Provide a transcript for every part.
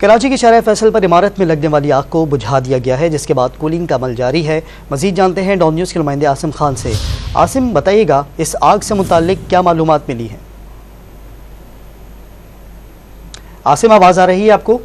कराची के शाहराह फैसल पर इमारत में लगने वाली आग को बुझा दिया गया है, जिसके बाद कूलिंग का अमल जारी है। मजीद जानते हैं डॉन न्यूज़ के नुमाइंदे आसिम खान से। आसिम, बताइएगा इस आग से मुताल्लिक क्या मालूमात मिली है? आसिम, आवाज़ आ रही है आपको?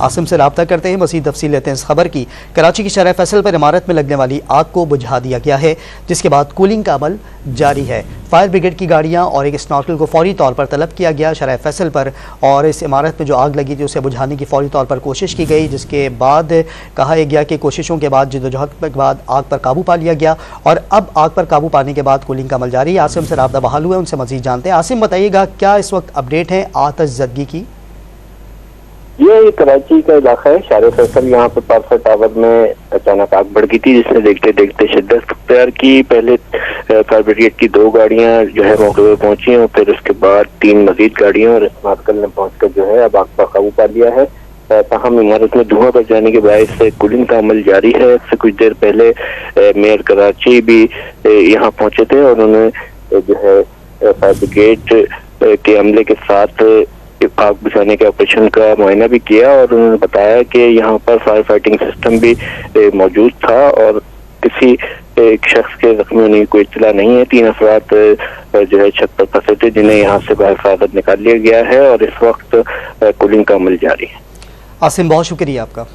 आसिम से रब्ता करते हैं, मज़ीद तफसील लेते हैं इस खबर की। कराची की शाहराह फैसल पर इमारत में लगने वाली आग को बुझा दिया गया है, जिसके बाद कूलिंग का अमल जारी है। फायर ब्रिगेड की गाड़ियां और एक स्नॉर्कल को फौरी तौर पर तलब किया गया शाहराह फैसल पर, और इस इमारत में जो आग लगी थी उसे बुझाने की फौरी तौर पर कोशिश की गई, जिसके बाद कहा गया कि कोशिशों के बाद जद्दोजहद के बाद आग पर काबू पा लिया गया, और अब आग पर काबू पाने के बाद कूलिंग का अमल जारी है। आसिम से रब्ता बहाल हुआ है, उनसे मज़ीद जानते हैं। आसिम, बताइएगा क्या इस वक्त अपडेट है आतिशज़दगी की? ये कराची का इलाका है शाहराह फैसल। यहाँ पे पारसा टावर में अचानक आग बढ़ गई थी, जिसने देखते देखते शिद्दत अख्तियार की। पहले फायर ब्रिगेड की 2 गाड़ियां जो है मौके पर पहुंची और फिर उसके बाद 3 मजीद गाड़ियां और स्मार्कल ने पहुंचकर जो है अब आग पर काबू पा लिया है। ताहम इमारत में धुआं बढ़ जाने के बायस से कूलिंग का अमल जारी है। इससे कुछ देर पहले मेयर कराची भी यहाँ पहुंचे थे और उन्होंने जो है फायर ब्रिगेड के अमले के साथ आग बुझाने के ऑपरेशन का मुआयना भी किया, और उन्होंने बताया कि यहाँ पर फायर फाइटिंग सिस्टम भी मौजूद था और किसी एक शख्स के जख्मी होने की कोई इत्तला नहीं है। 3 अफराद जो है छत पर फंसे थे, जिन्हें यहाँ से बाहिफाजत निकाल लिया गया है और इस वक्त कूलिंग का अमल जारी है। आसिम, बहुत शुक्रिया आपका।